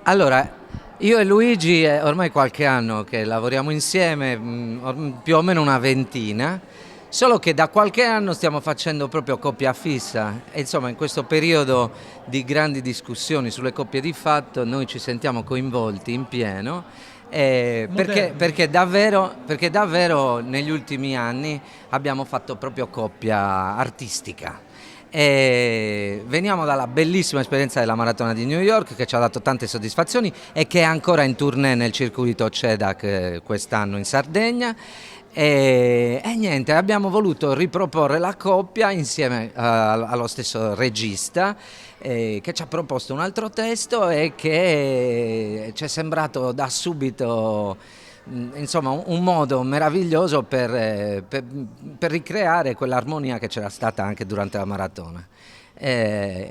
Allora, io e Luigi è ormai qualche anno che lavoriamo insieme, più o meno una ventina, solo che da qualche anno stiamo facendo proprio coppia fissa e insomma in questo periodo di grandi discussioni sulle coppie di fatto noi ci sentiamo coinvolti in pieno perché davvero negli ultimi anni abbiamo fatto proprio coppia artistica. E veniamo dalla bellissima esperienza della Maratona di New York che ci ha dato tante soddisfazioni e che è ancora in tournée nel circuito CEDAC quest'anno in Sardegna. E niente, abbiamo voluto riproporre la coppia insieme allo stesso regista che ci ha proposto un altro testo e che ci è sembrato da subito insomma un modo meraviglioso per ricreare quell'armonia che c'era stata anche durante la maratona.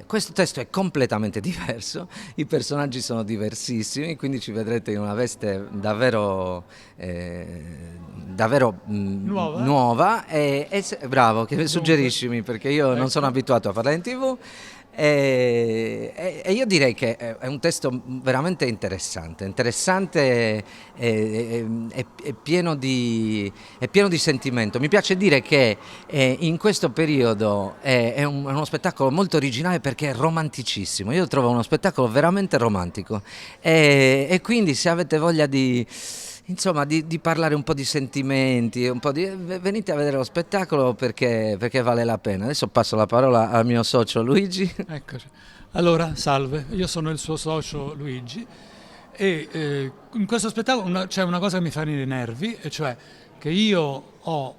Questo testo è completamente diverso, i personaggi sono diversissimi, quindi ci vedrete in una veste davvero nuova bravo, che suggeriscimi perché io non sono abituato a parlare in TV. E io direi che è un testo veramente interessante e pieno di sentimento. Mi piace dire che in questo periodo è uno spettacolo molto originale perché è romanticissimo. Io trovo uno spettacolo veramente romantico e quindi se avete voglia insomma, di parlare un po' di sentimenti, venite a vedere lo spettacolo perché vale la pena. Adesso passo la parola al mio socio Luigi. Eccoci. Allora, salve, io sono il suo socio Luigi e in questo spettacolo c'è una cosa che mi fa venire i nervi, e cioè che io ho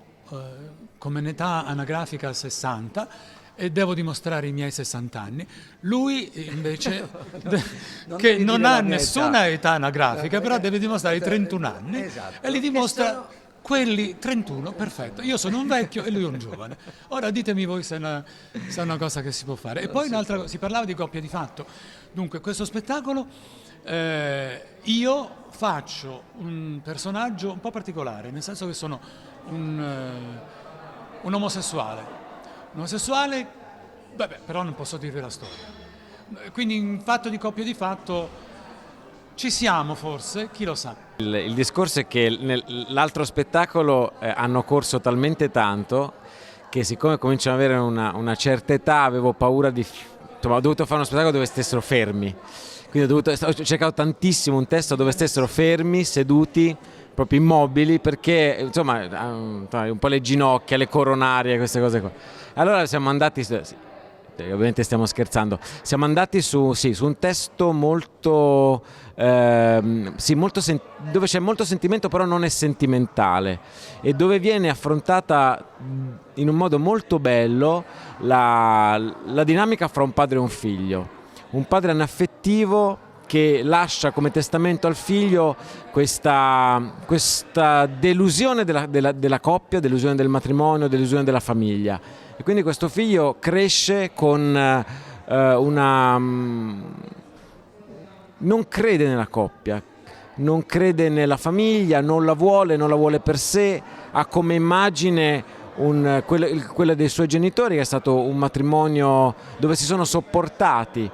come età anagrafica 60 e devo dimostrare i miei 60 anni. Lui invece che non ha nessuna età anagrafica, però deve dimostrare i 31 anni, esatto. E li dimostra quelli 31, perfetto. Io sono un vecchio e lui è un giovane. Ora ditemi voi se è una cosa che si può fare. E poi un'altra cosa, si parlava di coppia di fatto. Dunque, questo spettacolo io faccio un personaggio un po' particolare, nel senso che sono un omosessuale. Un omosessuale, vabbè, però non posso dirvi la storia. Quindi in fatto di coppia di fatto ci siamo forse, chi lo sa. Il discorso è che nell'altro spettacolo hanno corso talmente tanto che siccome cominciano ad avere una certa età avevo paura insomma, ho dovuto fare uno spettacolo dove stessero fermi. Quindi ho cercato tantissimo un testo dove stessero fermi, seduti, proprio immobili, perché insomma un po' le ginocchia, le coronarie, queste cose qua. Allora siamo andati, ovviamente stiamo scherzando, siamo andati su un testo molto, dove c'è molto sentimento però non è sentimentale e dove viene affrontata in un modo molto bello la dinamica fra un padre e un figlio. Un padre anaffettivo che lascia come testamento al figlio questa delusione della coppia, delusione del matrimonio, delusione della famiglia. E quindi questo figlio cresce con non crede nella coppia, non crede nella famiglia, non la vuole per sé, ha come immagine quella dei suoi genitori, che è stato un matrimonio dove si sono sopportati,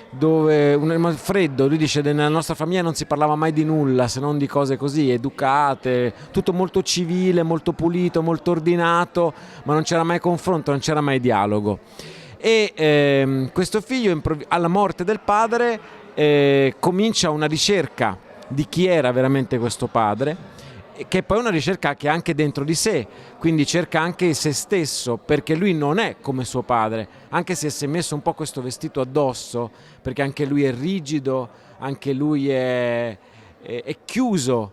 dove freddo, lui dice nella nostra famiglia non si parlava mai di nulla se non di cose così educate, tutto molto civile, molto pulito, molto ordinato, ma non c'era mai confronto, non c'era mai dialogo. E questo figlio alla morte del padre comincia una ricerca di chi era veramente questo padre, che è poi una ricerca che ha anche dentro di sé, quindi cerca anche se stesso, perché lui non è come suo padre, anche se si è messo un po' questo vestito addosso, perché anche lui è rigido, anche lui è chiuso,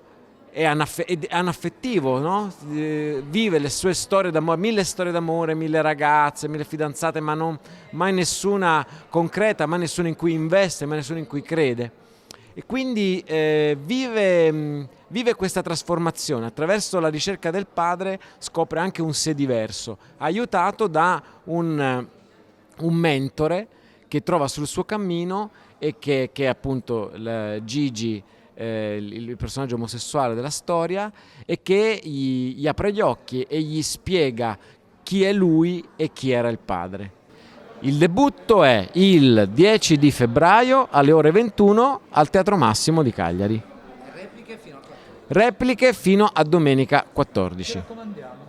è anaffettivo, no? Vive le sue storie d'amore, 1000 storie d'amore, 1000 ragazze, 1000 fidanzate, ma non mai nessuna concreta, mai nessuna in cui investe, mai nessuna in cui crede. E quindi vive questa trasformazione, attraverso la ricerca del padre scopre anche un sé diverso, aiutato da un mentore che trova sul suo cammino e che è appunto Gigi, il personaggio omosessuale della storia, e che gli apre gli occhi e gli spiega chi è lui e chi era il padre. Il debutto è il 10 di febbraio alle ore 21 al Teatro Massimo di Cagliari. Repliche fino a domenica 14. Ci raccomandiamo.